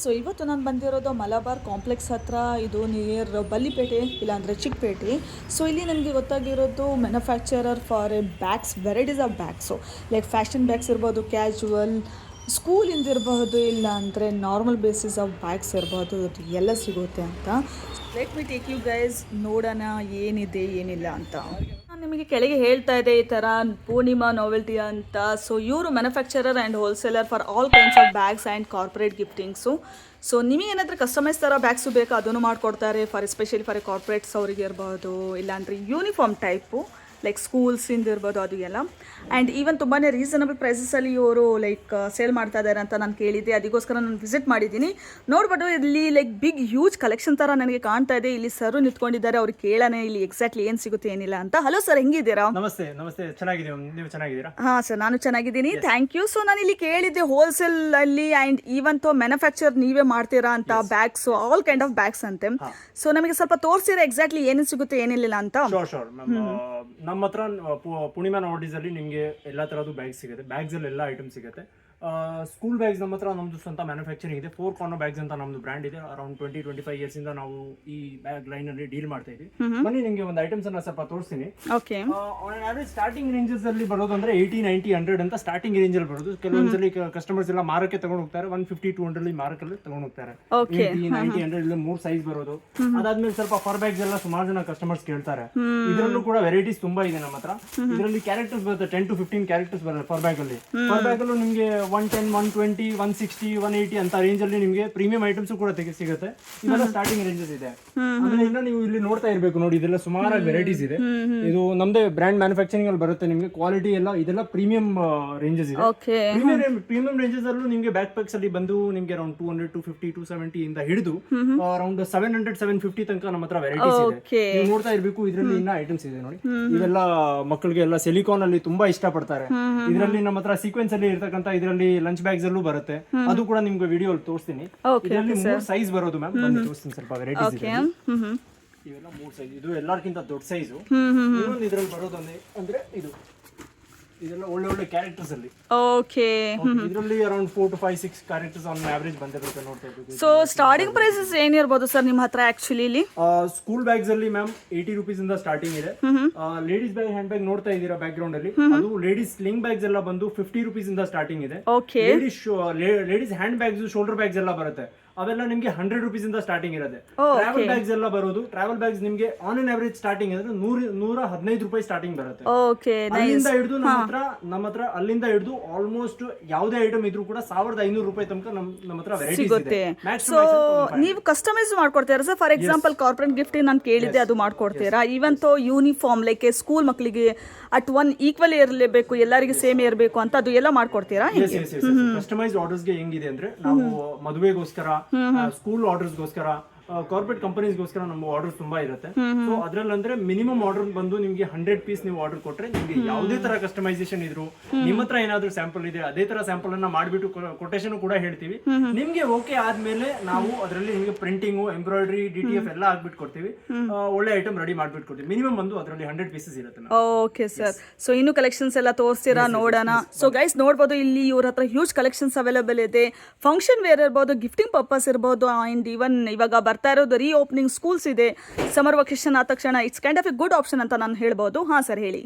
So ಇವತ್ತು ನಾನು ಬಂದಿರೋದು ಮಲಬಾರ್ ಕಾಂಪ್ಲೆಕ್ಸ್ ಹತ್ರ. ಇದು ನಿಯರ್ ಬಲ್ಲಿಪೇಟೆ ಇಲ್ಲಾಂದರೆ ಚಿಕ್ಕಪೇಟೆ. ಸೊ ಇಲ್ಲಿ ನನಗೆ ಗೊತ್ತಾಗಿರೋದು manufacturer for bags, varieties of bags like fashion bags ಇರ್ಬೋದು, ಕ್ಯಾಶುವಲ್ ಸ್ಕೂಲಿಂದ ಇರಬಹುದು, ಇಲ್ಲ ಅಂದರೆ ನಾರ್ಮಲ್ ಬೇಸಿಸ್ ಆಫ್ ಬ್ಯಾಗ್ಸ್ ಇರ್ಬೋದು, ಅದು ಎಲ್ಲ ಸಿಗುತ್ತೆ ಅಂತ. Let me take you guys, ನೋಡೋಣ ಏನಿದೆ ಏನಿಲ್ಲ ಅಂತ. ನಾನು ನಿಮಗೆ ಕೆಳಗೆ ಹೇಳ್ತಾ ಇದ್ದೆ ಈ ಥರ ಪೂರ್ಣಿಮಾ ನಾವೆಲ್ಟಿ ಅಂತ. ಸೊ ಇವರು manufacturer and wholesaler for all kinds of bags and corporate giftings. So ನಿಮಗೇನಾದರೂ ಕಸ್ಟಮೈಸ್ ಥರ ಬ್ಯಾಗ್ಸು ಬೇಕು ಅದನ್ನು ಮಾಡಿಕೊಡ್ತಾರೆ, ಫಾರ್ ಎಸ್ಪೆಷಲಿ ಫಾರ್ ಕಾರ್ಪೊರೇಟ್ಸ್ ಅವರಿಗೆ ಇರ್ಬೋದು, ಇಲ್ಲಾಂದರೆ ಯೂನಿಫಾರ್ಮ್ ಟೈಪು ಲೈಕ್ ಸ್ಕೂಲ್ಸಿಂದ ಇರ್ಬೋದು ಅದು ಎಲ್ಲ. ಆ್ಯಂಡ್ ಈವನ್ ತುಂಬಾ ರೀಸನಬಲ್ ಪ್ರೈಸಸಲ್ಲಿ ಇವರು ಲೈಕ್ ಸೇಲ್ ಮಾಡ್ತಾ ಇದ್ದಾರೆ ಅಂತ ನಾನು ಕೇಳಿದ್ದೆ. ಅದಕ್ಕೋಸ್ಕರ ನಾನು ವಿಸಿಟ್ ಮಾಡಿದ್ದೀನಿ. ನೋಡ್ಬೋದು ಇಲ್ಲಿ ಲೈಕ್ ಬಿಗ್ ಹ್ಯೂಜ್ ಕಲೆಕ್ಷನ್ ಥರ ನನಗೆ ಕಾಣ್ತಾ ಇದೆ. ಇಲ್ಲಿ ಸರ್ ನಿಂತ್ಕೊಂಡಿದ್ದಾರೆ, ಅವ್ರಿಗೆ ಕೇಳೋಣ ಇಲ್ಲಿ ಎಕ್ಸಾಕ್ಟ್ಲಿ ಏನು ಸಿಗುತ್ತೆ ಏನಿಲ್ಲ ಅಂತ. ಹಲೋ ಸರ್, ಹೆಂಗಿದ್ದೀರಾ? ನಮಸ್ತೆ. ಚೆನ್ನಾಗಿದ್ದೀವಿ, ನೀವು ಚೆನ್ನಾಗಿದ್ದೀರಾ? ಹಾಂ ಸರ್, ನಾನು ಚೆನ್ನಾಗಿದ್ದೀನಿ, ಥ್ಯಾಂಕ್ ಯು. ಸೊ ನಾನು ಇಲ್ಲಿ ಕೇಳಿದ್ದೆ ಹೋಲ್ಸೇಲ್ ಅಲ್ಲಿ ಆ್ಯಂಡ್ ಈವನ್ ತೋ ಮ್ಯಾನುಫ್ಯಾಕ್ಚರ್ ನೀವೇ ಮಾಡ್ತೀರಾ ಅಂತ bags, all kind of bags ಅಂತೆ. ಸೊ ನಮಗೆ ಸ್ವಲ್ಪ ತೋರಿಸಿದ್ರೆ ಎಕ್ಸಾಕ್ಟ್ಲಿ ಏನೇನು ಸಿಗುತ್ತೆ ಏನಿಲ್ಲ ಅಂತ. ಶೋರ್ ನಮ್ಮ ಹತ್ರ ಪೂರ್ಣಿಮಾ ನೋಟಿಸ್ ಅಲ್ಲಿ ನಿಮಗೆ ಎಲ್ಲಾ ತರದ್ದು ಬ್ಯಾಗ್ ಸಿಗುತ್ತೆ. ಬ್ಯಾಗ್ಸ್ ಅಲ್ಲಿ ಎಲ್ಲ ಐಟಮ್ ಸಿಗುತ್ತೆ. ಸ್ಕೂಲ್ ಬ್ಯಾಗ್ಸ್ ನಮ್ಮ ಹತ್ರ ನಮ್ದು ಸ್ವಂತ ಮ್ಯಾನುಫ್ಯಾಕ್ಚರಿಂಗ್ ಇದೆ. 4 ಕಾರ್ನರ್ ಬ್ಯಾಗ್ಸ್ ಅಂತ ನಮ್ದು ಬ್ರ್ಯಾಂಡ್ ಇದೆ. ಅರೌಂಡ್ 20-25 ಇಯರ್ಸ್ ಇಂದ ನಾವು ಈ ಬ್ಯಾಗ್ ಲೈನ್ ಅಲ್ಲಿ ಡೀಲ್ ಮಾಡ್ತಾ ಇದ್ದೀವಿ. ಬನ್ನಿ ನಿಮಗೆ ಒಂದು ಐಟಮ್ಸ್ ಅನ್ನ ಸ್ವಲ್ಪ ತೋರಿಸ್ತೀನಿ. Okay. On average starting ranges ಅಲ್ಲಿ ಬರೋದು ಅಂದ್ರೆ 80, 90, 100 ಅಂತ ಸ್ಟಾರ್ಟಿಂಗ್ ರೇಂಜ್ ಅಲ್ಲಿ ಬರೋದು. ಕೆಲವೊಂದ್ಸಲಿ ಕಸ್ಟಮರ್ಸ್ ಎಲ್ಲ ಮಾರಕ್ಕೆ ತಗೊಂಡು ಹೋಗ್ತಾರೆ. 150, 200 ಮಾರಕಲ್ಲಿ ತಗೊಂಡು ಹೋಗ್ತಾರೆ. 80, 90, 100 ಇಲ್ಲಿ 3 ಸೈಜ್ ಬರೋದು. ಅದಾದ್ಮೇಲೆ ಸ್ವಲ್ಪ ಫರ್ ಬ್ಯಾಗ್ಸ್ ಎಲ್ಲ ಸುಮಾರು ಜನ ಕಸ್ಟಮರ್ಸ್ ಕೇಳ್ತಾರೆ. ಇದರಲ್ಲೂ ಕೂಡ ವೆರೈಟೀಸ್ ತುಂಬಾ ಇದೆ ನಮ್ಮ ಹತ್ರ. ಇದರಲ್ಲಿ ಕ್ಯಾರೆಕ್ಟರ್ಸ್ ಬರುತ್ತೆ, 10 to 15 ಕ್ಯಾರೆಕ್ಟರ್ಸ್ ಬರುತ್ತೆ ಫರ್ ಬ್ಯಾಗ್ ಅಲ್ಲಿ. ಫರ್ ಬ್ಯಾಗ್ ಅಲ್ಲೂ ನಿಮಗೆ 110, 120, 160, 180 ಅಂತ ರೇಂಜ್ ಅಲ್ಲಿ ನಿಮಗೆ ಪ್ರೀಮಿಯಂ ಐಟಮ್ಸ್ ಕೂಡ ಸಿಗುತ್ತೆ. ಇವೆಲ್ಲ ಸ್ಟಾರ್ಟಿಂಗ್ ರೇಂಜಸ್ ಇದೆ. ಆಮೇಲೆ ಇನ್ನ ನೀವು ಇಲ್ಲಿ ನೋಡ್ತಾ ಇರಬೇಕು ನೋಡಿ, ಇದೆಲ್ಲ ಸುಮಾರು ವೆರೈಟೀಸ್ ಇದೆ. ಇದು ನಮ್ದೇ ಬ್ರ್ಯಾಂಡ್ ಮ್ಯಾನುಫ್ಯಾಕ್ಚರಿಂಗ್ ಅಲ್ಲಿ ಬರುತ್ತೆ. ನಿಮಗೆ ಕ್ವಾಲಿಟಿ ಎಲ್ಲ ಇದೆಲ್ಲ ಪ್ರೀಮಿಯಂ ರೇಂಜಸ್ ಇದೆ. ಪ್ರೀಮಿಯಂ ರೇಂಜಸ್ ಅಲ್ಲೂ ನಿಮಗೆ ಬ್ಯಾಕ್ ಪ್ಯಾಕ್ಸ್ ಅಲ್ಲಿ ಬಂದು ನಿಮಗೆ ಅರೌಂಡ್ 200, 250, 270 ಇಂದ ಹಿಡಿದು ಅರೌಂಡ್ 700, 750 ತನಕ ನಮ್ಮ ಹತ್ರ ವೆರೈಟೀಸ್ ಇದೆ. ನೀವು ನೋಡ್ತಾ ಇರಬೇಕು, ಇದರಲ್ಲಿ ಇನ್ನ ಐಟಮ್ಸ್ ಇದೆ ನೋಡಿ. ಇವೆಲ್ಲ ಮಕ್ಕಳಿಗೆ ಎಲ್ಲ ಸಿಲಿಕಾನ್ ಅಲ್ಲಿ ತುಂಬಾ ಇಷ್ಟಪಡ್ತಾರೆ. ಇದರಲ್ಲಿ ನಮ್ಮ ಹತ್ರ ಸೀಕ್ವೆನ್ಸ್ ಅಲ್ಲಿ ಇರ್ತಕ್ಕಂಥ ಇದರಲ್ಲಿ ಲಂಚ್ ಬ್ಯಾಗ್ಸ್ ಅಲ್ಲೂ ಬರುತ್ತೆ. ಅದು ಕೂಡ ನಿಮ್ಗೆ ವಿಡಿಯೋ ಅಲ್ಲಿ ತೋರಿಸ್ತೀನಿ. ಇದರಲ್ಲಿ 3 ಸೈಜ್ ಬರೋದು ಮ್ಯಾಮ್, ಬನ್ನಿ ತೋರಿಸ್ತೀನಿ ಸ್ವಲ್ಪ ವೆರೈಟೀಸ್ ಇದೆ. ಇವೆಲ್ಲ 3 ಸೈಜ್. ಇದು ಎಲ್ಲರಿಗಿಂತ ದೊಡ್ಡ ಸೈಜು. ಇನ್ನೊಂದು ಇದರಲ್ಲಿ ಬರೋದು ಅಂದ್ರೆ ಇದೆಲ್ಲ ಒಳ್ಳೆ ಕ್ಯಾರೆಕ್ಟರ್ಸ್ ಅಲ್ಲಿ. ಓಕೆ. ಇದರಲ್ಲಿ around 4 to 5, 6 characters on average ಬಂದಿರುತ್ತೆ. ನೋಡ್ತಾ ಇದ್ದೀವಿ. ಸೊ ಸ್ಟಾರ್ಟಿಂಗ್ ಪ್ರೈಸಸ್ ಏನಿರ್ಬೋದು ಸರ್ ನಿಮ್ಮ ಹತ್ರ ಆಕ್ಚುಲಿ ಇಲ್ಲಿ? ಸ್ಕೂಲ್ ಬ್ಯಾಗ್ಸ್ ಅಲ್ಲಿ ಮ್ಯಾಮ್ 80 rupees ಇಂದ ಸ್ಟಾರ್ಟಿಂಗ್ ಇದೆ. ಲೇಡೀಸ್ ಬ್ಯಾಗ್, ಹ್ಯಾಂಡ್ ಬ್ಯಾಗ್ ನೋಡ್ತಾ ಇದ್ದೀರಾ ಬ್ಯಾಕ್ ಗ್ರೌಂಡ್ ಅಲ್ಲಿ, ಅದು ಲೇಡೀಸ್ ಸ್ಲಿಂಗ್ ಬ್ಯಾಗ್ಸ್ ಎಲ್ಲ ಬಂದು 50 rupees ಇಂದ ಸ್ಟಾರ್ಟಿಂಗ್ ಇದೆ. Ladies hand bags, shoulder bags ಎಲ್ಲ ಬರುತ್ತೆ. ಅವೆಲ್ಲ ನಿಮ್ಗೆ 100 rupees ಇಂದ ಸ್ಟಾರ್ಟಿಂಗ್ ಇರುತ್ತೆ. ಟ್ರಾವೆಲ್ ಬ್ಯಾಗ್ಸ್ ಎಲ್ಲ ಬರೋದು, ಟ್ರಾವೆಲ್ ಬ್ಯಾಗ್ಸ್ ನಿಮ್ಗೆ ಆನ್ ಅನ್ ಅವರೇಜ್ ಸ್ಟಾರ್ಟಿಂಗ್ ಅಂದ್ರೆ 115 ರೂಪಾಯಿ ಸ್ಟಾರ್ಟಿಂಗ್ ಬರುತ್ತೆ. ಅಲ್ಲಿಂದ ಹಿಡಿದು ನಮ್ಮ ಹತ್ರ ಅಲ್ಲಿಂದ ಹಿಡಿದು ಆಲ್ಮೋಸ್ಟ್ ಯಾವುದೇ ಐಟಮ್ ಇದ್ರೂ ಕೂಡ 1500 ರೂಪಾಯಿ ತನಕ ನಮ್ಮ ಹತ್ರ ವೆರೈಟೀಸ್ ಇದೆ. ಸೊ ನೀವು ಕಸ್ಟಮೈಸ್ ಮಾಡ್ಕೊಡ್ತೀರಾ sir? For example corporate gift ನಾನು ಕೇಳಿದ್ದೆ, ಅದು ಮಾಡ್ಕೊಡ್ತೀರಾ? Even though uniform like school ಮಕ್ಕಳಿಗೆ ಅಟ್ ಒನ್ ಈಕ್ವಲ್ ಇರಲೇಬೇಕು, ಎಲ್ಲರಿಗೆ ಸೇಮ್ ಇರಬೇಕು ಅಂತ ಅದು ಎಲ್ಲ ಮಾಡ್ಕೊಡ್ತೀರಾ? ಕಸ್ಟಮೈಸ್ಡ್ ಆರ್ಡರ್ಸ್ಗೆ ಹೆಂಗಿದೆ ಅಂದ್ರೆ, ನಾವು ಮದುವೆಗೋಸ್ಕರ, ಸ್ಕೂಲ್ ಆರ್ಡರ್ಸ್ಗೋಸ್ಕರ, ಕಾರ್ಪೊರೇಟ್ ಕಂಪನೀಸ್ಗೋಸ್ಕರ ನಮ್ಮ ಆರ್ಡರ್ ತುಂಬಾ ಇರುತ್ತೆ. ಸೊ ಅದ್ರಲ್ಲಿ ಅಂದ್ರೆ ಮಿನಿಮಮ್ ಆರ್ಡರ್ ಬಂದು ನಿಮ್ಗೆ 100 ಪೀಸ್ ನೀವು ಆರ್ಡರ್ ಕೊಟ್ರೆ ನಿಮ್ಗೆ ಯಾವುದೇ ತರ ಕಸ್ಟಮೈಸೇಷನ್ ಇದ್ರು, ನಿಮ್ಮ ಹತ್ರ ಏನಾದ್ರು ಸ್ಯಾಂಪಲ್ ಇದೆ ಅದೇ ತರ ಸ್ಯಾಂಪಲ್ ಅನ್ನ ಮಾಡ್ಬಿಟ್ಟು ಕೊಟೇಶನ್ ಕೂಡ ಹೇಳ್ತೀವಿ. ನಿಮ್ಗೆ ಓಕೆ ಆದ್ಮೇಲೆ ನಾವು ಅದರಲ್ಲಿ ನಿಮ್ಗೆ ಪ್ರಿಂಟಿಂಗ್, ಎಂಬ್ರಾಯ್ಡ್ರಿ, DTF ಎಲ್ಲ ಹಾಕ್ಬಿಟ್ಟು ಕೊಡ್ತೀವಿ. ಒಳ್ಳೆ ಐಟಮ್ ರೆಡಿ ಮಾಡ್ಬಿಟ್ಟು ಕೊಡ್ತೀವಿ. ಮಿನಿಮಮ್ ಬಂದು ಅದರಲ್ಲಿ 100 ಪೀಸಸ್ ಇರುತ್ತೆ. Okay sir. ಸೊ ಇನ್ನು ಕಲೆಕ್ಷನ್ಸ್ ಎಲ್ಲ ತೋರಿಸ್ತೀರಾ? ನೋಡೋಣ. ಸೊ ಗೈಸ್ ನೋಡ್ಬೋದು, ಇಲ್ಲಿ ಇವ್ರ ಹತ್ರ ಹ್ಯೂಜ್ ಕಲೆಕ್ಷನ್ಸ್ ಅವೈಲೇಬಲ್ ಇದೆ. ಫಂಕ್ಷನ್ ವೇರ್ ಇರ್ಬೋದು, ಗಿಫ್ಟಿಂಗ್ ಪರ್ಪಸ್ ಇರ್ಬೋದು, ಅಂಡ್ ಇವನ್ ಇವಾಗ ಬರ್ತಾ ಇರೋದು ರೀ ಓಪನಿಂಗ್ ಸ್ಕೂಲ್ಸ್ ಇದೆ. ಸಮರ್ ವೆಕೇಶನ್ ಆದ ತಕ್ಷಣ it's kind of A good option ಅಂತ ನಾನು ಹೇಳ್ಬೋದು. ಹಾ ಸರ್, ಹೇಳಿ.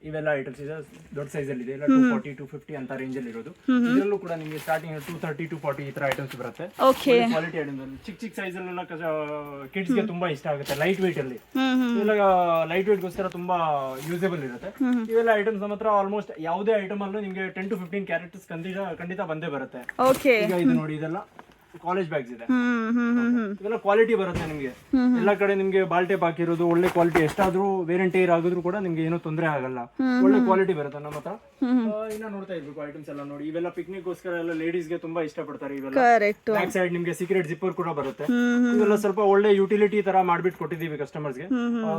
ಇವೆಲ್ಲ ಐಟಮ್ಸ್ ಇದೆ, ದೊಡ್ಡ ಸೈಜ್ ಅಲ್ಲಿ ಇದೆ. 240, 250 ಅಂತ ರೇಂಜ್ ಅಲ್ಲಿ ಇರೋದು. ಇದರಲ್ಲೂ ಕೂಡ ನಿಮಗೆ ಸ್ಟಾರ್ಟಿಂಗ್ 230, 240 ಈ ತರ ಐಟಮ್ಸ್ ಬರುತ್ತೆ. ಓಕೆ. ಕ್ವಾಲಿಟಿ ಐಟಮ್ಸ್ ಅಲ್ಲಿ ಚಿಕ್ಕ ಸೈಜ್ ಅಲ್ಲೆಲ್ಲ ಕಿಡ್ಸ್ ಗೆ ತುಂಬಾ ಇಷ್ಟ ಆಗುತ್ತೆ. ಲೈಟ್ ವೇಟ್ ಅಲ್ಲಿ ಇವೆಲ್ಲ ಲೈಟ್ ವೇಟ್ ಗೋಸ್ಕರ ತುಂಬಾ ಯೂಸೇಬಲ್ ಇರುತ್ತೆ. ಇವೆಲ್ಲ ಐಟಮ್ಸ್ ನಮ್ಮ ಹತ್ರ ಆಲ್ಮೋಸ್ಟ್ ಯಾವುದೇ ಐಟಮ್ ಅಲ್ಲೂ ನಿಮಗೆ 10 to 15 ಕ್ಯಾರೆಕ್ಟರ್ಸ್ ಖಂಡಿತ ಬಂದೇ ಬರುತ್ತೆ. ಓಕೆ. ಈಗ ಇದು ನೋಡಿ, ಇದೆಲ್ಲ ಕಾಲೇಜ್ ಬ್ಯಾಗ್ಸ್ ಇದೆ. ಇದೆಲ್ಲ ಕ್ವಾಲಿಟಿ ಬರುತ್ತೆ ನಿಮ್ಗೆ. ಎಲ್ಲ ಕಡೆ ನಿಮ್ಗೆ ಬಾಲ್ ಟೇಪ್ ಹಾಕಿರೋದು ಒಳ್ಳೆ ಕ್ವಾಲಿಟಿ. ಎಷ್ಟಾದ್ರೂ ವೇರಿಯಂಟ್ ಏರ್ ಆಗಿದ್ರು ಕೂಡ ನಿಮ್ಗೆ ಏನೋ ತೊಂದರೆ ಆಗಲ್ಲ. ಒಳ್ಳೆ ಕ್ವಾಲಿಟಿ ಬರುತ್ತೆ ನಮ್ಮ ಹತ್ರ. ಇನ್ನ ನೋಡ್ತಾ ಇರ್ಬೇಕು ಐಟಮ್ಸ್ ಎಲ್ಲ ನೋಡಿ. ಇವೆಲ್ಲ ಪಿಕ್ನಿಕ್ ಗೋಸ್ಕರ ಎಲ್ಲ ಲೇಡೀಸ್ ಗೆ ತುಂಬಾ ಇಷ್ಟಪಡ್ತಾರೆ. ಇವೆಲ್ಲ ಬ್ಯಾಕ್ ಸೈಡ್ ನಿಮ್ಗೆ ಸೀಕ್ರೆಟ್ ಜಿಪ್ಪರ್ ಕೂಡ ಬರುತ್ತೆ. ಇವೆಲ್ಲ ಸ್ವಲ್ಪ ಒಳ್ಳೆ ಯುಟಿಲಿಟಿ ತರ ಮಾಡ್ಬಿಟ್ಟು ಕೊಟ್ಟಿದೀವಿ ಕಸ್ಟಮರ್ಸ್ ಗೆ.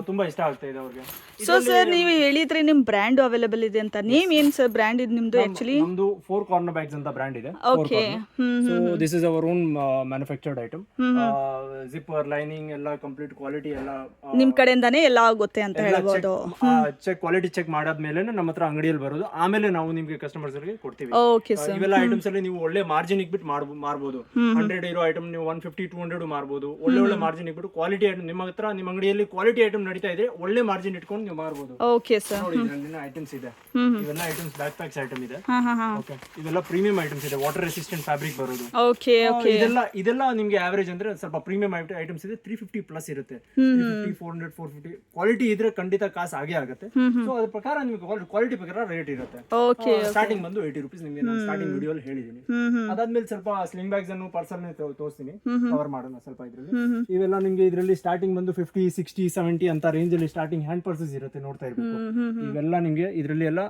ತುಂಬಾ ಇಷ್ಟ ಆಗ್ತಾ ಇದೆ ಅವ್ರಿಗೆ. ಸೊ ಸರ್, ನೀವು ಹೇಳಿದ್ರಿ ನಿಮ್ ಬ್ರ್ಯಾಂಡ್ ಅವೈಲೇಬಲ್ ಇದೆ ಅಂತ. ನೇಮ್ ಏನ್ ಸರ್ ಬ್ರ್ಯಾಂಡ್ ಇದು ನಿಮ್ದು? ಆಕ್ಚುಲಿ ನಮ್ದು 4 ಕಾರ್ನರ್ ಬ್ಯಾಗ್ಸ್ ಅಂತ ಬ್ರ್ಯಾಂಡ್ ಇದೆ. Okay. So this is our own own manufactured item, zipper lining ಎಲ್ಲ ಕಂಪ್ಲೀಟ್ ಕ್ವಾಲಿಟಿ ಎಲ್ಲ ನಿಮ್ ಕಡೆಯಿಂದಾನೇ ಎಲ್ಲ ಆಗುತ್ತೆ ಅಂತ ಹೇಳ್ಬೋದು. ಕ್ವಾಲಿಟಿ ಚೆಕ್ ಮಾಡಾದ್ಮೇಲೆ ನಮ್ಮ ಹತ್ರ ಅಂಗಡಿಯಲ್ಲಿ ಬರೋದು, ಆಮೇಲೆ ನಾವು ನಿಮ್ಗೆ ಕಸ್ಟಮರ್ಸ್ ಕೊಡ್ತೀವಿ. Okay sir. ಇವೆಲ್ಲ ಐಟಮ್ಸ್ ಅಲ್ಲಿ ನೀವು ಒಳ್ಳೆ ಮಾರ್ಜಿನ್ ಇಟ್ಬಿಟ್ಟು ಮಾರ್ಬೋದು. 100 ಇರೋ ಐಟಮ್ ನೀವು 150-200 ಮಾರ್ಬೋದು. ಒಳ್ಳೆ ಮಾರ್ಜಿನ್ ಇಟ್ಬಿಟ್ಟು ಕ್ವಾಲಿಟಿ ಐಟಮ್ ನಿಮ್ಮ ಹತ್ರ ನಿಮ್ಮ ಅಂಗಡಿಯಲ್ಲಿ ಕ್ವಾಲಿಟಿ ಐಟಮ್ ನಡೀತಾ ಇದೆ, ಒಳ್ಳೆ ಮಾರ್ಜಿನ್ ಇಟ್ಕೊಂಡು ನೀವು ಮಾರ್ಬೋದು. Okay sir. ನೋಡಿ ಇದರಲ್ಲಿ ಐಟಮ್ಸ್ ಇದೆ, ಇವೆಲ್ಲ ಐಟಮ್ಸ್ ಬ್ಯಾಕ್ ಪ್ಯಾಕ್ಸ್ ಐಟಮ್ ಇದೆ. ಓಕೆ, ಇವೆಲ್ಲ ಪ್ರೀಮಿಯಂ ಐಟಮ್ಸ್ ಇದೆ, ವಾಟರ್ ರೆಸಿಸ್ಟೆಂಟ್ ಫ್ಯಾಬ್ರಿಕ್ ಬರೋದು. Okay okay. ಇದೆಲ್ಲ ನಿಮ್ಗೆ ಆವರೇಜ್ ಅಂದ್ರೆ ಸ್ವಲ್ಪ ಪ್ರೀಮಿಯಂ ಐಟಮ್ಸ್ ಇದೆ, 350 ಪ್ಲಸ್ ಇರುತ್ತೆ. 350, 400, 450 ಕ್ವಾಲಿಟಿ ಇದ್ರೆ ಖಂಡಿತ ಕಾಸು ಆಗೇ ಆಗುತ್ತೆ. ಸೊ ಅದ್ರ ಪ್ರಕಾರ ನಿಮ್ಗೆ ಕ್ವಾಲಿಟಿ ಪ್ರಕಾರ ರೇಟ್ ಇರುತ್ತೆ. ಓಕೆ. ಸ್ಟಾರ್ಟಿಂಗ್ ಬಂದು 80 rupees ನಿಮ್ಗೆ ನಾನು ಸ್ಟಾರ್ಟಿಂಗ್ ವಿಡಿಯೋ ಅಲ್ಲಿ ಹೇಳಿದೀನಿ. ಅದಾದ್ಮೇಲೆ ಸ್ವಲ್ಪ ಸ್ಲಿಂಗ್ ಬ್ಯಾಗ್ಸ್ ಅನ್ನು ಪಾರ್ಸಲ್ ತೋರಿಸ್ತೀನಿ, ಕವರ್ ಮಾಡೋಣ ಸ್ವಲ್ಪ ಇದ್ರಲ್ಲಿ. ಇವೆಲ್ಲ ನಿಮ್ಗೆ ಇದರಲ್ಲಿ ಸ್ಟಾರ್ಟಿಂಗ್ ಬಂದು 50, 60, 70 ಅಂತ ರೇಂಜ್ ಅಲ್ಲಿ ಸ್ಟಾರ್ಟಿಂಗ್ ಹ್ಯಾಂಡ್ ಪರ್ಸಸ್ ಇರುತ್ತೆ, ನೋಡ್ತಾ ಇರ್ಬೇಕು. ಇವೆಲ್ಲ ನಿಮ್ಗೆ ಇದರಲ್ಲಿ ಎಲ್ಲ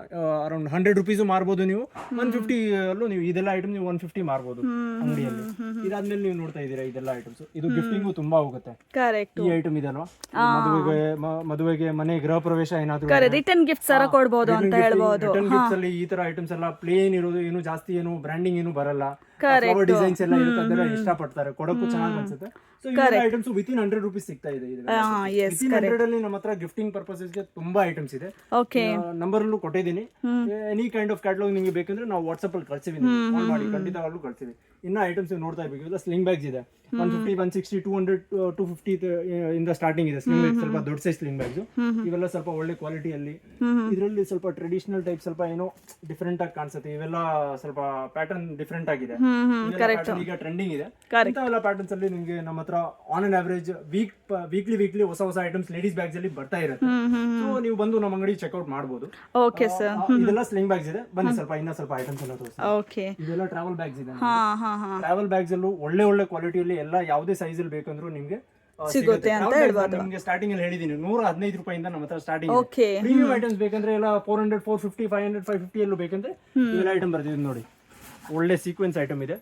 ಅರೌಂಡ್ 100 rupees ಮಾರ್ಬೋದು ನೀವು. 150 ಅಲ್ಲೂ ನೀವು ಇದೆಲ್ಲ ಐಟಮ್ ನೀವು 150 ಮಾರ್ಬೋದು ಅಂಗಡಿಯಲ್ಲಿ. ಇದಾದ್ಮೇಲೆ ನೀವು ನೋಡ್ತಾ ಇದೀರಾ ಇದೆಲ್ಲ ಐಟಮ್ಸ್, ಇದು ಗಿಫ್ಟಿಂಗು ತುಂಬಾ ಹೋಗುತ್ತೆ. ಕರೆಕ್ಟ್. ಈ ಐಟಮ್ ಇದಲ್ವಾ, ಮದುವೆಗೆ ಮನೆ ಗೃಹ ಪ್ರವೇಶ ಏನಾದ್ರು ರಿಟರ್ನ್ ಗಿಫ್ಟ್ ಸರ ಕೊಡಬಹುದು ಅಂತ ಹೇಳ್ಬೋದು. ರಿಟರ್ನ್ ಗಿಫ್ಟ್ಸ್ ಅಲ್ಲಿ ಈ ತರ ಐಟಮ್ಸ್ ಎಲ್ಲ ಪ್ಲೇನ್ ಇರೋದು, ಏನು ಜಾಸ್ತಿ ಏನು ಬ್ರಾಂಡಿಂಗ್ ಏನು ಬರಲ್ಲ, ಫ್ಲವರ್ ಡಿಸೈನ್ಸ್ ಎಲ್ಲ ಇರುತ್ತೆ, ಅದೆಲ್ಲ ಇಷ್ಟಪಡ್ತಾರೆ, ಕೊಡಕ್ಕೂ ಚೆನ್ನಾಗಿ ಅನ್ಸುತ್ತೆ. ಸೊ ಈ ಐಟಮ್ಸ್ ವಿತಿನ್ 100 rupees ಸಿಗ್ತಾ ಇದೆ. ವಿತಿನ್ 100 ಅಲ್ಲಿ ನಮ್ಮ ಹತ್ರ ಗಿಫ್ಟಿಂಗ್ ಪರ್ಪಸಸ್ ಗೆ ತುಂಬಾ ಐಟಮ್ಸ್ ಇದೆ. ನಂಬರ್ ಅಲ್ಲೂ ಕೊಟ್ಟಿದ್ದೀನಿ. ಎನಿ ಕೈಂಡ್ ಆಫ್ ಕ್ಯಾಟಲಾಗ್ ನಿಮಗೆ ಬೇಕಂದ್ರೆ ನಾವು ವಾಟ್ಸ್ಆಪ್ ಅಲ್ಲಿ ಕಳ್ಸಿವಿ, ಕಾಲ್ ಮಾಡಿ ಖಂಡಿತವಾಗ್ಲೂ ಕಳ್ಸಿವಿ. ಇನ್ನ ಐಟಮ್ಸ್ ನೋಡ್ತಾ ಇರ್ಬೇಕು. ಇವೆಲ್ಲ ಸ್ಲಿಂಗ್ ಬ್ಯಾಗ್ಸ್ ಇದೆ, 150, 160, 200, 250 ಇಂದ ಸ್ಟಾರ್ಟಿಂಗ್ ಇದೆ ಸ್ಲಿಂಗ್ ಬ್ಯಾಗ್, ಸ್ವಲ್ಪ ದೊಡ್ಡ ಸೈಜ್ ಸ್ಲಿಂಗ್ ಬ್ಯಾಗ್ಸ್. ಇವೆಲ್ಲ ಸ್ವಲ್ಪ ಒಳ್ಳೆ ಕ್ವಾಲಿಟಿಯಲ್ಲಿ, ಇದರಲ್ಲಿ ಸ್ವಲ್ಪ ಟ್ರೆಡಿಷನಲ್ ಟೈಪ್, ಸ್ವಲ್ಪ ಏನೋ ಡಿಫ್ರೆಂಟ್ ಆಗಿ ಕಾಣಿಸುತ್ತೆ. ಇವೆಲ್ಲ ಸ್ವಲ್ಪ ಪ್ಯಾಟರ್ನ್ ಡಿಫ್ರೆಂಟ್ ಆಗಿದೆ, ಈಗ ಟ್ರೆಂಡಿಂಗ್ ಇದೆ. ಇಂಥವೆಲ್ಲ ಪ್ಯಾಟರ್ನ್ಸ್ ಅಲ್ಲಿ ನಿಮ್ಗೆ ನಮ್ಮ ಹತ್ರ ಆನ್ ಅಂಡ್ ಆವರೇಜ್ ವೀಕ್ಲಿ ಹೊಸ ಐಟಮ್ಸ್ ಲೇಡೀಸ್ ಬ್ಯಾಗ್ಸ್ ಅಲ್ಲಿ ಬರ್ತಾ ಇರುತ್ತೆ. ಸೊ ನೀವು ಬಂದು ನಮ್ಮ ಅಂಗಡಿ ಚೆಕ್ಔಟ್ ಮಾಡಬಹುದು. Okay sir. ಇದೆಲ್ಲ ಸ್ಲಿಂಗ್ ಬ್ಯಾಗ್ಸ್ ಇದೆ, ಬನ್ನಿ ಸ್ವಲ್ಪ ಇನ್ನ ಸ್ವಲ್ಪ ಐಟಮ್ಸ್ ಎಲ್ಲ ತೋರಿಸಿ. ಓಕೆ. ಇದೆಲ್ಲ ಟ್ರಾವೆಲ್ ಬ್ಯಾಗ್ಸ್ ಇದೆ. ಟ್ರಾವೆಲ್ ಬ್ಯಾಗ್ಸ್ ಅಲ್ಲೂ ಒಳ್ಳೆ ಕ್ವಾಲಿಟಿಯಲ್ಲಿ ಎಲ್ಲ ಯಾವುದೇ ಸೈಜ್ ಅಲ್ಲಿ ಬೇಕಂದ್ರೂ ನಿಮ್ಗೆ ಸಿಗುತ್ತೆ ಅಂತ ಹೇಳ್ಬೋದು. ನಿಮ್ಗೆ ಸ್ಟಾರ್ಟಿಂಗ್ ಅಲ್ಲಿ ಹೇಳಿದೀನಿ 115 ರೂಪಾಯಿಂದ ನಮ್ಮ ಹತ್ರ ಸ್ಟಾರ್ಟಿಂಗ್. ಪ್ರೀಮಿಯಂ ಐಟಮ್ಸ್ ಬೇಕಂದ್ರೆ ಎಲ್ಲ 400, 450, 500, 550 ಎಲ್ಲೂ ಬೇಕಂದ್ರೆ ಇವೆಲ್ಲ ಐಟಮ್ ಬರ್ತಿದೆ ನೋಡಿ. ಒಳ್ಳೆ ಸೀಕ್ವೆನ್ಸ್ ಐಟಮ್ ಇದೆ.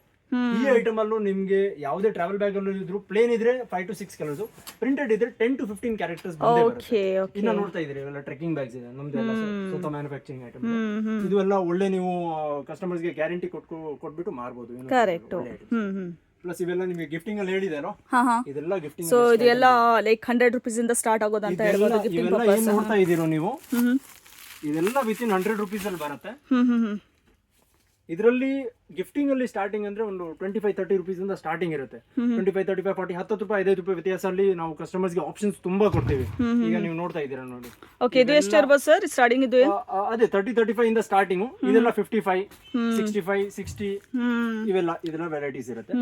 ಈ ಐಟಮ್ ಅಲ್ಲೂ ನಿಮ್ಗೆ ಯಾವುದೇ ಟ್ರಾವೆಲ್ ಬ್ಯಾಗ್ ಅಲ್ಲೂ ಇದ್ರು ಪ್ಲೇನ್ ಇದ್ರೆ 5 to 6 ಕಲರ್ಸ್, ಪ್ರಿಂಟೆಡ್ ಇದ್ರೆ 10 to 15 ಕ್ಯಾರೆಕ್ಟರ್ಸ್ ಬಂದೇ ಬರುತ್ತೆ. ಇನ್ನ ನೋಡ್ತಾ ಇದ್ರಿ ಇವೆಲ್ಲ ಟ್ರೆಕ್ಕಿಂಗ್ ಬ್ಯಾಗ್ಸ್ ಇದೆ, ನಮ್ದೆಲ್ಲ ಸ್ವತಃ ಮ್ಯಾನುಫ್ಯಾಕ್ಚರಿಂಗ್ ಐಟಮ್. ಇದು ಎಲ್ಲ ಒಳ್ಳೆ ನೀವು ಕಸ್ಟಮರ್ಸ್ ಗೆ ಗ್ಯಾರಂಟಿ ಕೊಟ್ಬಿಟ್ಟು ಮಾರ್ಬೋದು. ಪ್ಲಸ್ ಇವೆಲ್ಲ ನಿಮಗೆ ಗಿಫ್ಟಿಂಗ್ ಅಲ್ಲಿ ಹೇಳಿದಾರೋ, ಇದೆಲ್ಲ ಗಿಫ್ಟಿಂಗ್. ಸೊ ಇದೆಲ್ಲ ಲೈಕ್ 100 rupees ಇಂದ ಸ್ಟಾರ್ಟ್ ಆಗೋದು ಅಂತ ಹೇಳ್ಬೋದು. ಇವೆಲ್ಲ ಏನ್ ನೋಡ್ತಾ ಇದೀರೋ ನೀವು, ಇದೆಲ್ಲ ವಿತಿನ್ 100 rupees ಅಲ್ಲಿ ಬರುತ್ತೆ. ಇದರಲ್ಲಿ ಗಿಫ್ಟಿಂಗ್ ಅಲ್ಲಿ ಸ್ಟಾರ್ಟಿಂಗ್ ಅಂದ್ರೆ ಒಂದು 25-30 rupees ಇಂದ ಸ್ಟಾರ್ಟಿಂಗ್ ಇರುತ್ತೆ. 25, 35, 40, 10 ರೂಪಾಯಿ 5 ರೂಪಾಯಿ ವ್ಯತ್ಯಾಸ ಅಲ್ಲಿ ನಾವು ಕಸ್ಟಮರ್ಸ್ ಗೆ ಆಪ್ಷನ್ಸ್ ತುಂಬಾ ಕೊಡ್ತೀವಿ. ಈಗ ನೀವು ನೋಡ್ತಾ ಇದ್ದೀರಾ ನೋಡಿ. ಓಕೆ, ಇದು ಎಷ್ಟು ಇರಬಹುದು ಸರ್ ಸ್ಟಾರ್ಟಿಂಗ್? ಇದು ಅದೇ 30-35 ಇಂದ ಸ್ಟಾರ್ಟಿಂಗ್. ಇದೆಲ್ಲ 55, 65, 60 ಇದೆಲ್ಲ ವೆರೈಟೀಸ್ ಇರುತ್ತೆ.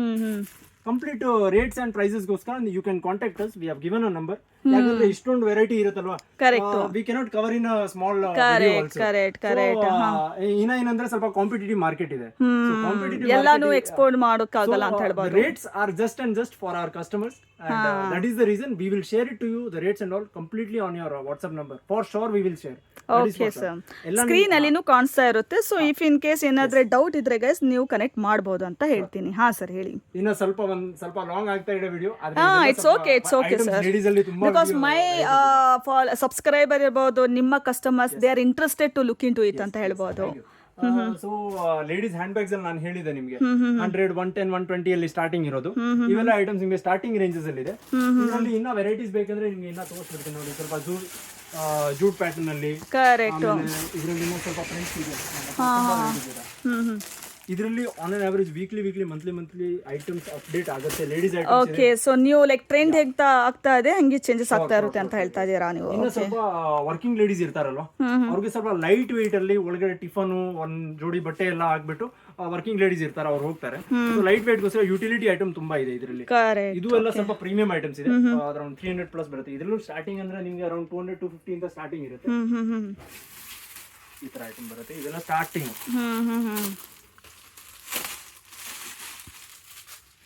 ಕಂಪ್ಲೀಟ್ ರೇಟ್ಸ್ ಅಂಡ್ ಪ್ರೈಸಸ್ ಗೋಸ್ಕರ you can contact us. We have given a number. ಯಾಕಂದ್ರೆ ಇಷ್ಟೊಂದು ವೆರೈಟಿ ಇರುತ್ತಲ್ವಾ, we cannot cover in small ಏನಂದ್ರೆ ಸ್ವಲ್ಪ ಕಾಂಪಿಟೇಟಿವ್ ಮಾರ್ಕೆಟ್ ಇದೆ. ಎಲ್ಲಾನು ಎಕ್ಸ್ಪೋರ್ಟ್ ಮಾಡೋಕ್ಕಾಗಲ್ಲ ಅಂತ ಹೇಳ್ಬೋದು. Rates are just and just for our customers, and that is the reason we will share it to you, the rates and all completely on your WhatsApp number. For sure we will share. Okay sir, screen ಅಲ್ಲಿನೂ ಕಾಣಿಸ್ತಾ ಇರುತ್ತೆ. So if in case ಏನಾದ್ರೆ doubt ಇದ್ರೆ guys ನೀವು connect ಮಾಡಬಹುದು ಅಂತ ಹೇಳ್ತೀನಿ. ಹಾ ಸರ್ ಹೇಳಿ. ಇನ್ನ ಸ್ವಲ್ಪ ಲಾಂಗ್ ಆಗ್ತಾ ಇದೆ video. It's okay sir, because my subscriber ಇರಬಹುದು, ನಿಮ್ಮ customers they are interested to look into it ಅಂತ ಹೇಳ್ಬೋದು. ಸೊ ಲೇಡೀಸ್ ಹ್ಯಾಂಡ್ ಬ್ಯಾಗ್ಸ್ ಅಲ್ಲಿ ನಾನು ಹೇಳಿದೆ ನಿಮಗೆ 100, 110, 120 ಅಲ್ಲಿ ಸ್ಟಾರ್ಟಿಂಗ್ ಇರೋದು. ಇವೆಲ್ಲ ಐಟಮ್ಸ್ ನಿಮಗೆ ಸ್ಟಾರ್ಟಿಂಗ್ ರೇಂಜಸ್ ಅಲ್ಲಿ ಇದೆ. ಇದರಲ್ಲಿ ಇನ್ನ ವೆರೈಟೀಸ್ ಬೇಕಂದ್ರೆ ನಿಮ್ಗೆ ಇನ್ನ ತೋರಿಸ್ಬಿಡ್ತೀನಿ ನೋಡಿ. ಸ್ವಲ್ಪ ಜೂಟ್ ಪ್ಯಾಟರ್ನ್ ಅಲ್ಲಿ, ಇದರಲ್ಲಿ ಸ್ವಲ್ಪ ಪ್ರಿಂಟ್ಸ್ ಇದೆ. ಇದರಲ್ಲಿ on on average weekly monthly items update ಆಗುತ್ತೆ, ಲೇಡೀಸ್ ಐಟಮ್ಸ್. ಓಕೆ, ಸೊ ನೀವು ಲೈಕ್ ಟ್ರೆಂಡ್ ಹೇಗ್ತಾ ಆಗ್ತಾ ಇದೆ ಹಂಗೆ ಚೇಂಜಸ್ ಆಗ್ತಾ ಇರುತ್ತೆ ಅಂತ ಹೇಳ್ತಾ ಇದೀರಾ ನೀವು. ಇನ್ನು ಸ್ವಲ್ಪ ವರ್ಕಿಂಗ್ ಲೇಡೀಸ್ ಇರ್ತಾರಲ್ವಾ, ಅವ್ರಿಗೆ ಸ್ವಲ್ಪ ಲೈಟ್ ವೇಟ್ ಅಲ್ಲಿ ಒಳಗಡೆ ಟಿಫನ್ ಒಂದ್ ಜೋಡಿ ಬಟ್ಟೆ ಎಲ್ಲ ಹಾಕ್ಬಿಟ್ಟು ವರ್ಕಿಂಗ್ ಲೇಡೀಸ್ ಇರ್ತಾರೆ, ಅವ್ರು ಹೋಗ್ತಾರೆ. ಲೈಟ್ ವೇಟ್ ಗೋಸ್ಕರ ಯುಟಿಲಿಟಿ ಐಟಮ್ ತುಂಬಾ ಇದೆ ಇದರಲ್ಲಿ. ಇದು ಎಲ್ಲ ಸ್ವಲ್ಪ ಪ್ರೀಮಿಯಂ ಐಟಮ್ಸ್ ಇದೆ, ಅರೌಂಡ್ 300 ಪ್ಲಸ್ ಬರುತ್ತೆ. ಇದರಲ್ಲೂ ಸ್ಟಾರ್ಟಿಂಗ್ ಅಂದ್ರೆ ನಿಮ್ಗೆ ಅರೌಂಡ್ 200, 250 ಇಂದ ಸ್ಟಾರ್ಟಿಂಗ್ ಇರುತ್ತೆ. ಈ ತರ ಐಟಮ್ ಬರುತ್ತೆ. ಇದೆಲ್ಲ ಸ್ಟಾರ್ಟಿಂಗ್.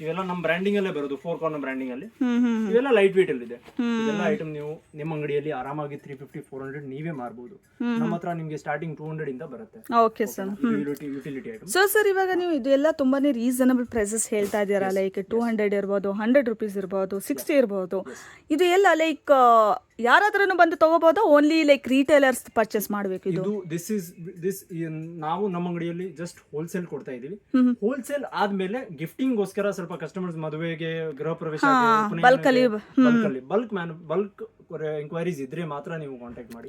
ಇವೆಲ್ಲ ನಮ್ಮ ಬ್ರ್ಯಾಂಡಿಂಗ್ ಅಲ್ಲೇ ಬರೋದು, 4 ಕಾರ್ನರ್ ಬ್ರ್ಯಾಂಡಿಂಗ್ ಅಲ್ಲಿ. ಇವೆಲ್ಲ ಲೈಟ್ ವೇಟ್ ಅಲ್ಲಿ ಇದೆ. ಇದೆಲ್ಲ ಐಟಮ್ ನೀವು ನಿಮ್ಮ ಅಂಗಡಿಯಲ್ಲಿ ಆರಾಮಾಗಿ 350, 400 ನೀವೇ ಮಾರಬಹುದು. ನಮ್ಮ ಹತ್ರ ನಿಮಗೆ ಸ್ಟಾರ್ಟಿಂಗ್ 200 ಇಂದ ಬರುತ್ತೆ. Okay sir. Utility item. So sir, ಇವಾಗ ನೀವು ಇದೆಲ್ಲ ತುಂಬಾನೇ ರೀಸನಬಲ್ ಪ್ರೈಸಸ್ ಹೇಳ್ತಾ ಇದ್ದೀರಾ. ಲೈಕ್ 200 ಇರ್ಬೋದು, 100 rupees ಇರ್ಬೋದು, 60 ಇರ್ಬೋದು. ಇದು ಎಲ್ಲ ಲೈಕ್ ಯಾರಾದ್ರೂ ಬಂದು ತಗೋಬಹುದಾ, ಓನ್ಲಿ ಲೈಕ್ ರೀಟೇಲರ್ಸ್ ಪರ್ಚೇಸ್ ಮಾಡಬೇಕು ಇದು? ಇದು ದಿಸ್ ನಾವು ನಮ್ಮ ಅಂಗಡಿಯಲ್ಲಿ ಜಸ್ಟ್ ಹೋಲ್ಸೇಲ್ ಕೊಡ್ತಾ ಇದೀವಿ. ಹೋಲ್ಸೇಲ್ ಆದ್ಮೇಲೆ ಗಿಫ್ಟಿಂಗ್ ಗೋಸ್ಕರ ಸ್ವಲ್ಪ ಕಸ್ಟಮರ್ಸ್ ಮದುವೆಗೆ, ಗೃಹ ಪ್ರವೇಶ, ಬಲ್ಕ್ ಎಂಕ್ವೈರೀಸ್ ಇದ್ರೆ ಮಾತ್ರ ನೀವು ಕಾಂಟ್ಯಾಕ್ಟ್ ಮಾಡಿ.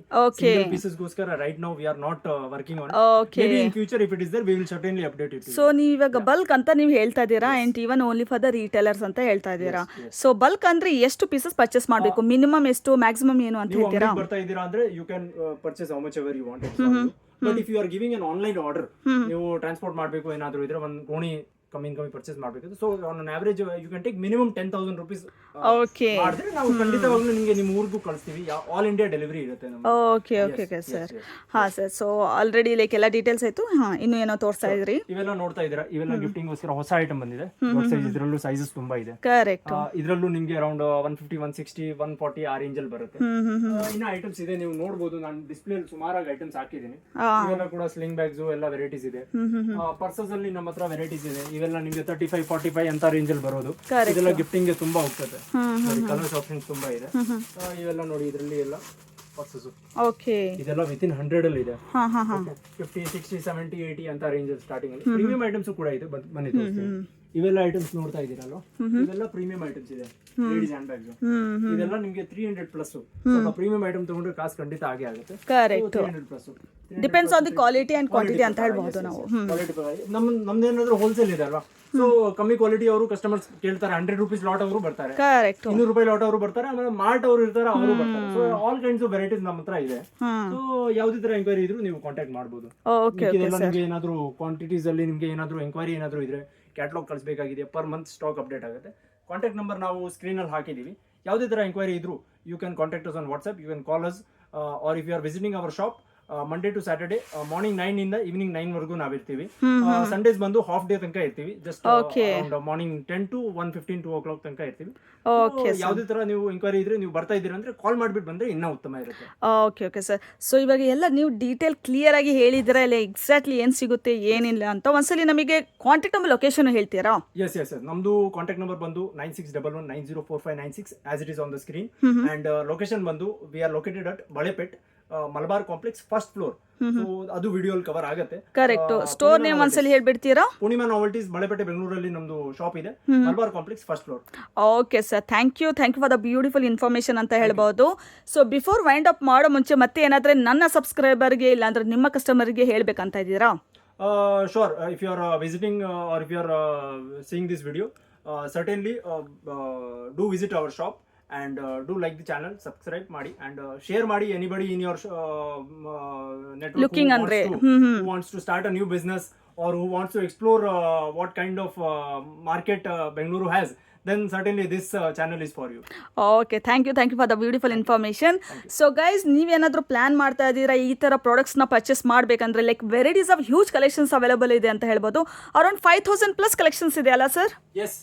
ಪೀಸಸ್ ಗೋಸ್ಕರ right now we are not working on. Maybe in future if it is there we will certainly update it. So ನೀವು ಇವಾಗ ಬಲ್ಕ್ ಅಂತ ನೀವು ಹೇಳ್ತಾ ಇದ್ದೀರಾ, and even only for the retailers ಅಂತ ಹೇಳ್ತಾ ಇದ್ದೀರಾ. ಸೊ ಬಲ್ಕ್ ಅಂದ್ರೆ ಎಷ್ಟು ಪೀಸಸ್ ಪರ್ಚೇಸ್ ಮಾಡಬೇಕು, ಮಿನಿಮಮ್ ಎಷ್ಟು, ಮ್ಯಾಕ್ಸಿಮಮ್ ಏನು ಅಂತ ಹೇಳ್ತೀರಾ? ಬರ್ತಾ ಇದ್ದೀರಾ ಅಂದ್ರೆ you can purchase how much ever you want. But if you are giving an online order, ನೀವು ಟ್ರಾನ್ಸ್ಪೋರ್ಟ್ ಮಾಡಬೇಕು ಏನಾದ್ರು ಇದ್ರೆ ಒಂದು ಗೋಣಿ ಕಮ್ಮಿ ಪರ್ಚೇಸ್ ಮಾಡಬೇಕು. So on an average you can take minimum 10,000 rupees ಮಾಡಿದ್ರೆ ನಾವು ಖಂಡಿತವಾಗ್ಲೂ ನಿಮಗೆ ನಿಮ್ಮ ಊರಿಗೂ ಕಳಿಸ್ತೀವಿ. ಆಲ್ ಇಂಡಿಯಾ ಡೆಲಿವರಿ ಇರುತ್ತೆ ನಮ್ಗೆ. Okay sir. ಹಾ ಸರ್. ಸೊ ಆಲ್ರೆಡಿ ಲೈಕ್ ಎಲ್ಲ ಡೀಟೇಲ್ಸ್ ಆಯ್ತು. ಇನ್ನು ಏನೋ ತೋರಿಸ್ತಾ ಇದ್ರಿ, ಇವೆಲ್ಲ ನೋಡ್ತಾ ಇದ್ದೀರಾ, ಇವೆಲ್ಲ ಗಿಫ್ಟಿಂಗ್ ಗೋಸ್ಕರ ಹೊಸ ಐಟಮ್ ಬಂದಿದೆ. ಸೈಜ್ ಇದರಲ್ಲೂ ಸೈಜಸ್ ತುಂಬಾ ಇದೆ. ಕರೆಕ್ಟ್. ಇದರಲ್ಲೂ ನಿಮಗೆ ಅರೌಂಡ್ 150, 160, 140 ಆ ರೇಂಜ್ ಅಲ್ಲಿ ಬರುತ್ತೆ. ಇನ್ನ ಐಟಮ್ಸ್ ಇದೆ, ನೀವು ನೋಡಬಹುದು. ನಾನು ಡಿಸ್ಪ್ಲೇ ಸುಮಾರಾಗಿ ಐಟಮ್ಸ್ ಹಾಕಿದ್ದೀನಿ. ಇವೆಲ್ಲ ಕೂಡ ಸ್ಲಿಂಗ್ ಬ್ಯಾಗ್ಸ್ ಎಲ್ಲ ವೆರೈಟೀಸ್ ಇದೆ. ಪರ್ಸಸ್ ಅಲ್ಲಿ ನಮ್ಮ ಹತ್ರ ವೆರೈಟೀಸ್ ಇದೆ. ಇವೆಲ್ಲ ನಿಮಗೆ 35, 45 ಅಂತ ರೇಂಜ್ ಅಲ್ಲಿ ಬರೋದು. ಇದೆಲ್ಲ ಗಿಫ್ಟಿಂಗ್ ಗೆ ತುಂಬಾ ಹೋಗ್ತದೆ. ಕಲರ್ಸ್ ಆಪ್ಷನ್ಸ್ ತುಂಬಾ ಇದೆ. ಇವೆಲ್ಲ ನೋಡಿ, ಇದರಲ್ಲಿ ಎಲ್ಲ ಪರ್ಸಸ್. ಓಕೆ, ಇದೆಲ್ಲ ವಿತ್ ಇನ್ 100 ಅಲ್ಲಿ ಇದೆ. 50, 60, 70, 80 ಅಂತ ರೇಂಜ್ ಅಲ್ಲಿ ಸ್ಟಾರ್ಟಿಂಗ್ ಅಲ್ಲಿ. ಪ್ರೀಮಿಯಂ ಐಟಮ್ಸ್ ಕೂಡ ಇದೆ, ಬನ್ನಿ ತೋರಿಸ್ತೀನಿ. ಇವೆಲ್ಲ ಐಟಮ್ಸ್ ನೋಡ್ತಾ ಇದ್ದೀರಲ್ವಾ, ಇವೆಲ್ಲ ಪ್ರೀಮಿಯಂ ಐಟಮ್ಸ್ ಇದೆ. ಲೇಡೀಸ್ ಹ್ಯಾಂಡ್ ಬ್ಯಾಗ್ಸ್ ಇದೆಲ್ಲ ನಿಮಗೆ 300 ಪ್ಲಸ್. ಸ್ವಲ್ಪ ಪ್ರೀಮಿಯಂ ಐಟಮ್ ತಗೊಂಡ್ರೆ ಕಾಸ್ಟ್ ಖಂಡಿತ ಆಗೇ ಆಗುತ್ತೆ. Correct. 300 plus depends on the quality and quantity ಅಂತ ಹೇಳ್ಬಹುದು ನಾವು. ನಮ್ದೇನಾದ್ರೂ ಹೋಲ್ಸೇಲ್ ಇದೆ ಅಲ್ವಾ, ಸೊ ಕಮ್ಮಿ ಕ್ವಾಲಿಟಿ ಅವರು ಕಸ್ಟಮರ್ಸ್ ಕೇಳ್ತಾರೆ. 100 rupees ಲಾಟ್ ಅವರು ಬರ್ತಾರೆ, ಕರೆಕ್ಟ್. 200 ರೂಪಾಯಿ ಲಾಟ್ ಅವರು ಬರ್ತಾರೆ, ಆಮೇಲೆ ಮಾರ್ಟ್ ಅವರು ಇರ್ತಾರೆ, ಅವರು ಬರ್ತಾರೆ. So all kinds of varieties ನಮ್ಮ ಹತ್ರ ಇದೆ. ಸೊ ಯಾವುದೇ ತರ ಎಂಕ್ವೈರಿ ಇದ್ರು ನೀವು ಕಾಂಟ್ಯಾಕ್ಟ್ ಮಾಡಬಹುದು. ನಿಮಗೆ ಏನಾದ್ರು ಕ್ವಾಂಟಿಟೀಸ್ ಅಲ್ಲಿ ನಿಮಗೆ ಏನಾದ್ರು ಎಂಕ್ವೈರಿ ಏನಾದ್ರು ಇದ್ರೆ, ಕ್ಯಾಟಲಾಗ್ ಕಳಿಸಬೇಕಾಗಿದೆ, ಪರ್ ಮಂತ್ ಸ್ಟಾಕ್ ಅಪ್ಡೇಟ್ ಆಗುತ್ತೆ. ಕಾಂಟ್ಯಾಕ್ಟ್ ನಂಬರ್ ನಾವು ಸ್ಕ್ರೀನ್ ಅಲ್ಲಿ ಹಾಕಿದೀವಿ. ಯಾವುದೇ ತರ ಎಂಕ್ವೈರಿ ಇದ್ರು you can contact us on WhatsApp, you can call us, or if you are visiting our shop Monday to Saturday morning 9 ಇಂದ ಈವ್ನಿಂಗ್ 9 ವರೆಗೂ ನಾವಿರ್ತೀವಿ. ಸಂಡೇಸ್ ಬಂದು ಹಾಫ್ ಡೇ ತನಕ ಇರ್ತೀವಿ. ಜಸ್ಟ್ ಮಾರ್ನಿಂಗ್ 10 to 1:15, 2 o'clock ತನಕ ಇರ್ತೀವಿ. ಯಾವುದೇ ತರ ನೀವು ಎಂಕ್ವೈರಿ ಇದ್ರೆ, ನೀವು ಬರ್ತಾ ಇದ್ದೀರಾ ಅಂದ್ರೆ ಕಾಲ್ ಮಾಡ್ಬಿಟ್ಟು ಬಂದ್ರೆ ಇನ್ನೂ ಉತ್ತಮ ಇರುತ್ತೆ. Okay sir. ಸೊ ಇವಾಗ ಎಲ್ಲ ನೀವು ಡೀಟೇಲ್ ಕ್ಲಿಯರ್ ಆಗಿ ಹೇಳಿದ್ರೆ ಇಲ್ಲ ಎಕ್ಸಾಕ್ಟ್ಲಿ ಏನ್ ಸಿಗುತ್ತೆ ಏನಿಲ್ಲ ಅಂತ. ಒಂದ್ಸಲಿ ನಮಗೆ ಕಾಂಟ್ಯಾಕ್ಟ್ ನಂಬರ್, ಲೊಕೇಶನ್ ಹೇಳ್ತೀರಾ? Yes sir. ನಮ್ದು ಕಾಂಟ್ಯಾಕ್ಟ್ ನಂಬರ್ ಬಂದು 9611904596 as it is on the screen. And location ಬಂದು we are located at Balepet, Malabar complex, first floor. ಅದು ವಿಡಿಯೋ ಕವರ್ ಆಗುತ್ತೆ. ಕರೆಕ್ಟ್. ಸ್ಟೋರ್ ನೇಮ್ ಒಂದ್ಸಲಿ ಹೇಳ್ಬಿಡ್ತೀರಾ? ಪೂರ್ಣಿಮಾ ನಾವೆಲ್ಟೀಸ್, ಬಳೆಪೇಟೆ, ಬೆಂಗಳೂರಲ್ಲಿ ನಮ್ದು ಶಾಪ್ ಇದೆ. Malabar complex, first floor. Okay sir, thank you for the beautiful information ಅಂತ ಹೇಳ್ಬೋದು. ಸೊ ಬಿಫೋರ್ ವೈಂಡ್ ಅಪ್ ಮಾಡೋ ಮುಂಚೆ ಮತ್ತೆ ಏನಾದ್ರೆ ನನ್ನ ಸಬ್ಸ್ಕ್ರೈಬರ್ಗೆ ಇಲ್ಲಾಂದ್ರೆ ನಿಮ್ಮ ಕಸ್ಟಮರ್ಗೆ ಹೇಳ್ಬೇಕಂತ ಇದ್ದೀರಾ? Sure. If you are visiting or if you are seeing this video, certainly do visit our shop and do like the channel, subscribe ಮಾಡಿ and share ಮಾಡಿ. Anybody in your network looking who wants to start a new business or who wants to explore what kind of market Bengaluru has, then certainly this channel is for you. Okay, thank you for the beautiful information. So guys, ನೀವೇನಾದ್ರೂ plan ಮಾಡ್ತಾ ಇದ್ದೀರಾ ಈ ತರ products ನ purchase ಮಾಡ್ಬೇಕಂದ್ರೆ, like varieties of huge collections available ಇದೆ ಅಂತ ಹೇಳ್ಬೋದು. ಅರೌಂಡ್ 5,000 ಪ್ಲಸ್ ಕಲೆಕ್ಷನ್ಸ್ ಇದೆ ಅಲ್ಲ ಸರ್? Yes.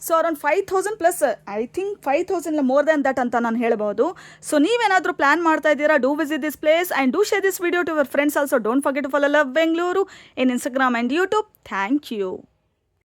So around 5,000 plus, I think 5,000 more than that ಅಂತ ನಾನು ಹೇಳ್ಬೋದು. ಸೊ ನೀವೇನಾದ್ರೂ ಪ್ಲಾನ್ ಮಾಡ್ತಾ ಇದ್ದೀರಾ, do visit this place and do share this video to your friends also. Don't forget to follow love Bengaluru in Instagram and YouTube. Thank you.